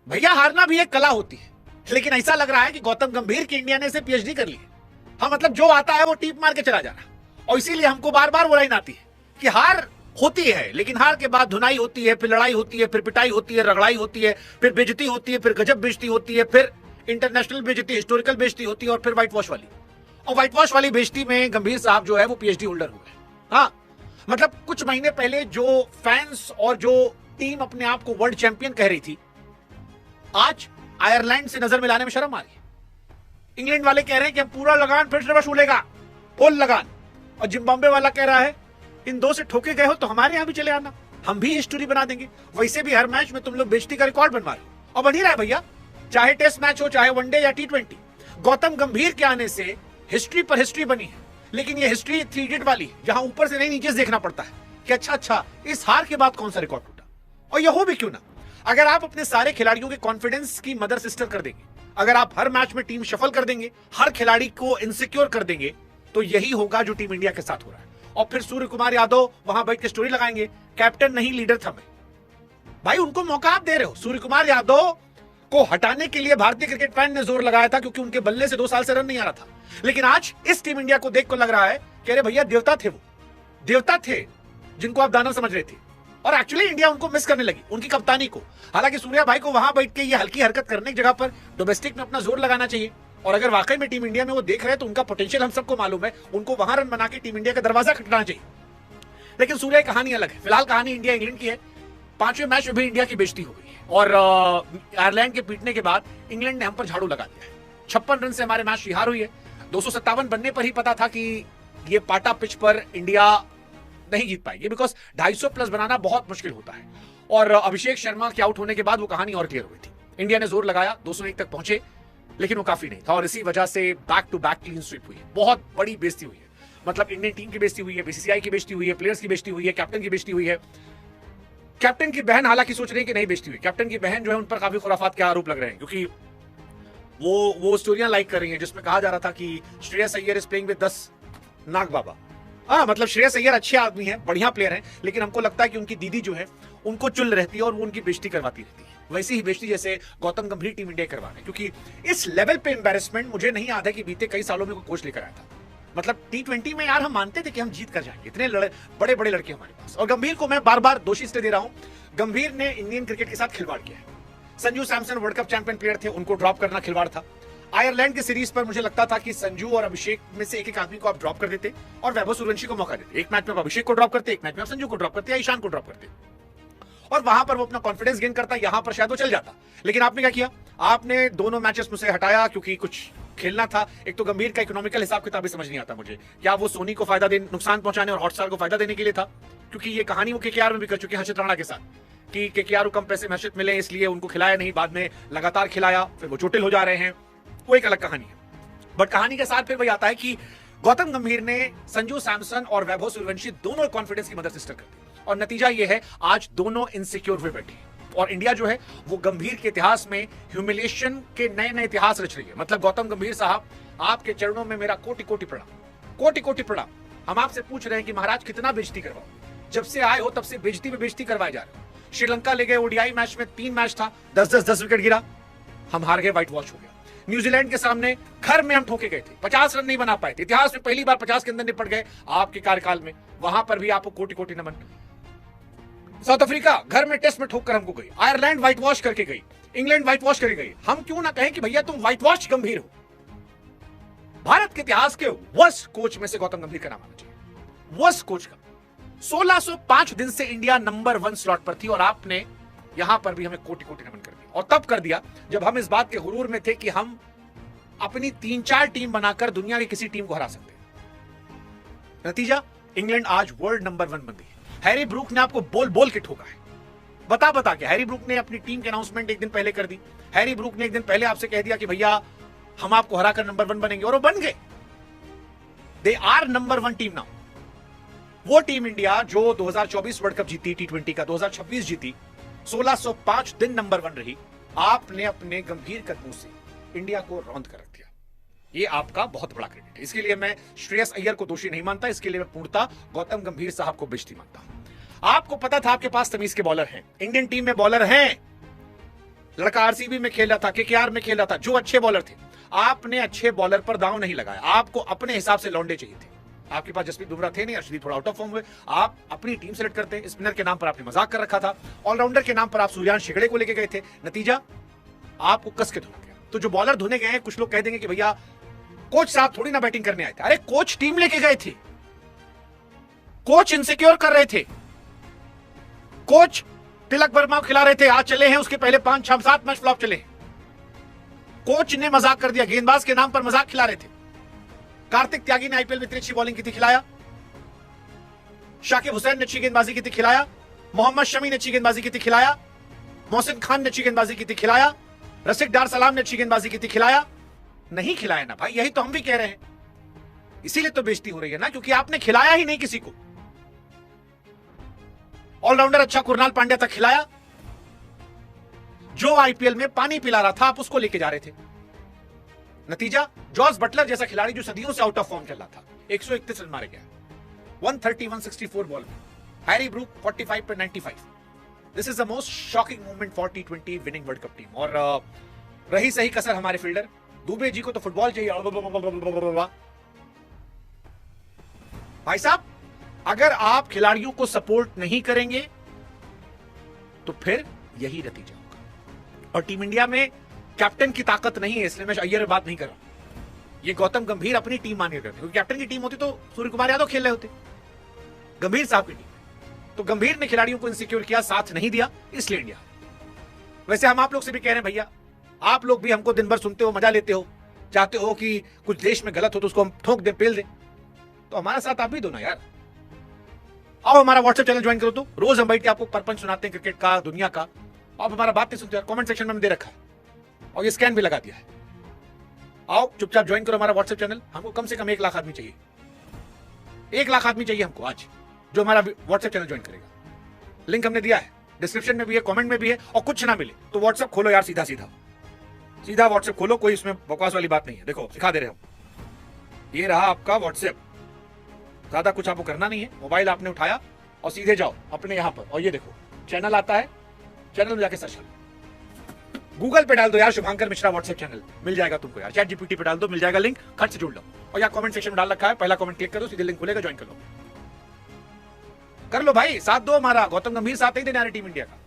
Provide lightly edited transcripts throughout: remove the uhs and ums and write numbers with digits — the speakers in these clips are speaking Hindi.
भैया हारना भी एक कला होती है, लेकिन ऐसा लग रहा है कि गौतम गंभीर की इंडिया ने से पीएचडी कर ली है। हाँ मतलब जो आता है वो टीप मार के चला जा रहा है, और इसीलिए हमको बार बार वो लाइन आती है कि हार होती है, लेकिन हार के बाद धुनाई होती है, फिर लड़ाई होती है, फिर पिटाई होती है, रगड़ाई होती है, फिर बेइज्जती होती है, फिर गजब बेइज्जती होती है, फिर इंटरनेशनल बेइज्जती, हिस्टोरिकल बेइज्जती होती है, और फिर व्हाइट वॉश वाली। और व्हाइट वॉश वाली बेइज्जती में गंभीर साहब जो है वो पीएचडी होल्डर हुए। हाँ मतलब कुछ महीने पहले जो फैंस और जो टीम अपने आप को वर्ल्ड चैंपियन कह रही थी, आज आयरलैंड से नजर मिलाने में शर्म आ रही है। इंग्लैंड वाले कह रहे हैं कि हम पूरा लगान फिर से वसूलेगा, फुल लगान। और जिम्बाब्वे वाला कह रहा है इन दो से ठोके गए हो तो हमारे यहां भी चले आना, हम भी हिस्ट्री बना देंगे। वैसे भी हर मैच में तुम लोग बेइज्जती का रिकॉर्ड बनवा रहे हो, और बन ही रहा है भैया, चाहे टेस्ट मैच हो, चाहे वनडे या T20। गौतम गंभीर के आने से हिस्ट्री पर हिस्ट्री बनी है, लेकिन ये हिस्ट्री 3 इडियट वाली है, जहां ऊपर से नहीं नीचे से देखना पड़ता है कि अच्छा इस हार के बाद कौन सा रिकॉर्ड टूटा। और यह हो भी क्यों ना, अगर आप अपने सारे खिलाड़ियों के कॉन्फिडेंस की मदर सिस्टर कर देंगे, अगर आप हर मैच में टीम शफल कर देंगे, हर खिलाड़ी को इनसिक्योर कर देंगे, तो यही होगा जो टीम इंडिया के साथ हो रहा है। और फिर सूर्य कुमार यादव वहां बैठ के स्टोरी लगाएंगे, कैप्टन नहीं लीडर था मैं। भाई उनको मौका आप दे रहे हो। सूर्य कुमार यादव को हटाने के लिए भारतीय क्रिकेट फैन ने जोर लगाया था, क्योंकि उनके बल्ले से 2 साल से रन नहीं आ रहा था। लेकिन आज इस टीम इंडिया को देख को लग रहा है कि अरे भैया देवता थे, वो देवता थे जिनको आप दानव समझ रहे थे। और एक्चुअली इंडिया उनको मिस करने लगी, उनकी कप्तानी को। हालांकि सूर्या भाई को वहां बैठ के ये हल्की हरकत करने की जगह पर डोमेस्टिक में अपना जोर लगाना चाहिए। और अगर वाकई में टीम इंडिया में वो देख रहे हैं तो उनका पोटेंशियल हम सबको मालूम है, उनको वहां रन बना के टीम इंडिया का दरवाजा खटकाना चाहिए। लेकिन सूर्या की कहानी अलग है। फिलहाल कहानी इंडिया इंग्लैंड की है। 5वें मैच में भी इंडिया की बेइज्जती हो गई है, और आयरलैंड के पीटने के बाद इंग्लैंड ने हम पर झाड़ू लगा दिया है। 56 रन से हमारे मैच की हार हुई है। 257 बनने पर ही पता था कि ये पाटा पिच पर इंडिया नहीं जीत पाएगी, बिकॉज 250 प्लस बनाना बहुत मुश्किल होता है। और अभिषेक शर्मा के आउट होने के बाद वो कहानी और क्लियर हुई थी। इंडिया ने जोर लगाया, 201 तक पहुंचे, लेकिन वो काफी नहीं था, और इसी वजह से back to back clean sweep हुई है। बहुत बड़ी बेइज्जती हुई है, मतलब इंडियन टीम की बेइज्जती हुई है, बीसीसीआई की बेइज्जती हुई है, प्लेयर्स की बेइज्जती हुई है, कैप्टन की बेइज्जती हुई है। कैप्टन की बहन हालांकि सोच रही है कि नहीं बेइज्जती हुई। कैप्टन की बहन जो है उन पर काफी खुराफात के आरोप लग रहे हैं, क्योंकि वो स्टोरियां लाइक कर रही हैं जिसमें कहा जा रहा था कि Shreyas Iyer is playing with 10 नाग बाबा। हाँ मतलब श्रेयस अय्यर अच्छे आदमी हैं, बढ़िया प्लेयर हैं, लेकिन हमको लगता है कि उनकी दीदी जो है उनको चुल रहती है और वो उनकी बेइज्जती करवाती रहती है। वैसी ही बेइज्जती जैसे गौतम गंभीर टीम इंडिया करवा रहे हैं, क्योंकि इस लेवल पे एम्बैरेसमेंट मुझे नहीं याद है कि बीते कई सालों में कोई कोच लेकर आया था। मतलब T20 में यार हम मानते थे कि हम जीत कर जाएंगे, इतने बड़े बड़े लड़के हमारे पास। और गंभीर को मैं बार बार दोषी इसलिए दे रहा हूं, गंभीर ने इंडियन क्रिकेट के साथ खिलवाड़ किया है। Sanju Samson world cup champion player थे, उनको ड्रॉप करना खिलवाड़ था। आयरलैंड की सीरीज पर मुझे लगता था कि संजू और अभिषेक में से एक आदमी को आप ड्रॉप कर देते और वैभव सूर्यवंशी को मौका देते। एक मैच में आप अभिषेक को ड्रॉप करते, एक मैच में आप संजू को ड्रॉप करते या ईशान को ड्रॉप करते, और वहां पर वो अपना कॉन्फिडेंस गेन करता, यहां पर शायद वो चल जाता। लेकिन आपने क्या किया, आपने दोनों मैचेस मुझसे हटाया क्योंकि कुछ खेलना था। एक तो गंभीर का इकोनॉमिकल हिसाब किताब भी समझ नहीं आता मुझे, क्या वो सोनी को फायदा देने, नुकसान पहुंचाने और हॉटस्टार को फायदा देने के लिए था, क्योंकि ये कहानी वो केकेआर में भी कर चुके हैं हर्षित राणा के साथ कि केकेआर को कम पैसे में हर्षित मिले इसलिए उनको खिलाया नहीं, बाद में लगातार खिलाया, फिर वो चोटिल हो जा रहे हैं, वो एक अलग कहानी है। बट कहानी के साथ फिर वही आता है कि गौतम गंभीर ने संजू सैमसन और वैभव सूर्यवंशी दोनों कॉन्फिडेंस की मदर सिस्टर कर दी, और नतीजा ये है आज दोनों इनसिक्योर हुए बैठे। और इंडिया जो है वो गंभीर के इतिहास में ह्यूमिलिएशन के नए नए इतिहास रच रही है। मतलब गौतम गंभीर साहब, आपके चरणों में मेरा कोटि कोटि प्रणाम, कोटि कोटि प्रणाम। हम आपसे पूछ रहे हैं कि महाराज कितना बेइज्जती करवाओ, जब से आए हो तब से बेइज्जती में बेइज्जती करवाए जा रहे हो। श्रीलंका ले गए ओडीआई मैच में 3 मैच था, 10 विकेट गिरा, हम हार गए, व्हाइट वॉश हो गया। न्यूजीलैंड के सामने घर में हम ठोके गए थे, 50 रन नहीं बना पाए थे, इतिहास में पहली बार 50 के अंदर निपट गए आपके कार्यकाल में, वहां पर भी आपको कोटि कोटि नमन। साउथ अफ्रीका घर में टेस्ट में ठोक कर हमको गई, आयरलैंड व्हाइट वॉश करके गई, इंग्लैंड व्हाइट वॉश करके गई। हम क्यों ना कहें कि भैया तुम व्हाइट वॉश गंभीर हो। भारत के इतिहास के वर्स्ट कोच में से गौतम गंभीर का नाम आना चाहिए, वर्स्ट कोच का। 1605 दिन से इंडिया नंबर 1 स्लॉट पर थी, और आपने यहां पर भी हमें कोटि कोटि नमन कर दिया। और तब कर दिया जब हम इस बात के गुरूर में थे कि हम अपनी 3-4 टीम बनाकर दुनिया की किसी टीम को हरा सकते हैं। नतीजा, इंग्लैंड आज वर्ल्ड नंबर 1 बन गई है। हैरी ब्रूक ने आपको बोल बोल के ठोका है, बता के। हैरी ब्रूक ने अपनी टीम की अनाउंसमेंट एक दिन पहले कर दी। हैरी ब्रूक ने एक दिन पहले आपसे कह दिया कि भैया हम आपको हराकर नंबर 1 बनेंगे, और वो बन गए। They are number 1 team now. वो टीम इंडिया जो 2024 वर्ल्ड कप जीती, T20 का 2026 जीती, 1605 दिन नंबर 1 रही, आपने अपने गंभीर कदमों से इंडिया को रौंद कर रख दिया। ये आपका बहुत बड़ा क्रेडिट है। इसके लिए मैं श्रेयस अय्यर को दोषी नहीं मानता, इसके लिए मैं पूर्णतः गौतम गंभीर साहब को बेइज्जती मानता हूं। आपको पता था आपके पास तमीज के बॉलर हैं, इंडियन टीम में बॉलर हैं, लड़का आरसीबी में खेल रहा था, केकेआर में खेल रहा था, जो अच्छे बॉलर थे। आपने अच्छे बॉलर पर दांव नहीं लगाया, आपको अपने हिसाब से लौंडे चाहिए थे। आपके पास जसप्रीत बुमराह थे नहीं, अर्शदीप थोड़ा आउट ऑफ फॉर्म हुए, आप अपनी टीम सेलेक्ट करते। स्पिनर के नाम पर आपने मजाक कर रखा था, ऑलराउंडर के नाम पर आप सूर्यांश शिगड़े को लेके गए थे, नतीजा आपको कस के धोना गया। तो जो बॉलर धोने गए हैं, कुछ लोग कह देंगे कि भैया कोच साहब थोड़ी ना बैटिंग करने आए थे। अरे कोच टीम लेके गए थे, कोच इनसिक्योर कर रहे थे, कोच तिलक वर्मा खिला रहे थे, आज चले हैं, उसके पहले 5-6-7 मैच फ्लॉप चले। कोच ने मजाक कर दिया, गेंदबाज के नाम पर मजाक खिला रहे थे। कार्तिक त्यागी ने आईपीएल में इतनी अच्छी बॉलिंग की थी, खिलाया। शाकिब हुसैन ने अच्छी गेंदबाजी की थी, खिलाया। मोहम्मद शमी ने अच्छी गेंदबाजी की थी, खिलाया। मोहसिन खान ने अच्छी गेंदबाजी की थी, खिलाया। रसिक डार सलाम ने अच्छी गेंदबाजी की थी, खिलाया। नहीं खिलाया ना भाई, यही तो हम भी कह रहे हैं। इसीलिए तो बेइज्जती हो रही है ना, क्योंकि आपने खिलाया ही नहीं किसी को। ऑलराउंडर अच्छा कुरनाल पांड्या तक खिलाया, जो आईपीएल में पानी पिला रहा था आप उसको लेके जा रहे थे। नतीजा जॉस बटलर जैसा खिलाड़ी जो सदियों से आउट ऑफ फॉर्म चल रहा था, 131 रन मारे गया, 130-164 बॉल में। हैरी ब्रूक 45 पर 95। This is the most shocking moment for T20 winning world cup team. और रही सही कसर हमारे फील्डर दुबे जी को तो फुटबॉल चाहिए। भाई साहब, अगर आप खिलाड़ियों को सपोर्ट नहीं करेंगे तो फिर यही नतीजा होगा। और टीम इंडिया में कैप्टन की ताकत नहीं है, इसलिए मैं अय्यर बात नहीं कर रहा। ये गौतम गंभीर अपनी टीम मानिए करते, क्योंकि कैप्टन की टीम होती तो सूर्य कुमार यादव खेल रहे होते, गंभीर साहब की टीम। तो गंभीर ने खिलाड़ियों को इनसिक्योर किया, साथ नहीं दिया, इसलिए इंडिया। वैसे हम आप लोग से भी कह रहे हैं भैया, आप लोग भी हमको दिन भर सुनते हो, मजा लेते हो, चाहते हो कि कुछ देश में गलत हो तो उसको हम ठोक दें, पेल दें, तो हमारा साथ आप भी दो ना यार। आओ हमारा व्हाट्सएप चैनल ज्वाइन करो, तो रोज हम बैठ के आपको परपंच सुनाते हैं क्रिकेट का, दुनिया का। आप हमारा बात नहीं सुनते यार, कमेंट सेक्शन में हमने दे रखा है और ये स्कैन भी लगा दिया है। आओ चुपचाप ज्वाइन करो हमारा व्हाट्सएप चैनल। हमको कम से कम 1 लाख आदमी चाहिए, 1 लाख आदमी चाहिए हमको आज, जो हमारा व्हाट्सएप चैनल ज्वाइन करेगा। लिंक हमने दिया है, डिस्क्रिप्शन में भी है, कमेंट में भी है। और कुछ ना मिले तो व्हाट्सएप खोलो यार, सीधा सीधा सीधा व्हाट्सएप खोलो, कोई इसमें बकवास वाली बात नहीं है। देखो सिखा दे रहे हम, ये रहा आपका व्हाट्सएप। ज्यादा कुछ आपको करना नहीं है, मोबाइल आपने उठाया और सीधे जाओ अपने यहां पर, और ये देखो चैनल आता है, चैनल में जाके सर्च करो, गूगल पे डाल दो यार शुभांकर मिश्रा व्हाट्सएप चैनल, मिल जाएगा तुमको यार। चैट जीपीटी पे डाल दो, मिल जाएगा लिंक, खट से जुड़ लो। और यार कमेंट सेक्शन में डाल रखा है, पहला कमेंट क्लिक करो, सीधे लिंक खुलेगा, ज्वाइन कर लो। कर लो भाई, साथ दो हमारा। गौतम गंभीर साथ नहीं देने आ रहे टीम इंडिया का।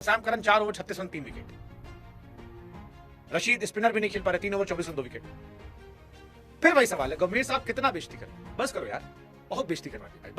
Sam Curran 4 over 36 run 3 wicket. Rashid spinner भी नहीं खेल पा रहे, 3 ओवर 24 रन 2 विकेट। फिर वही सवाल है, गंभीर साहब कितना बेइज्जती करें? बस करो यार, बहुत बेइज्जती करवा दी भाई, बस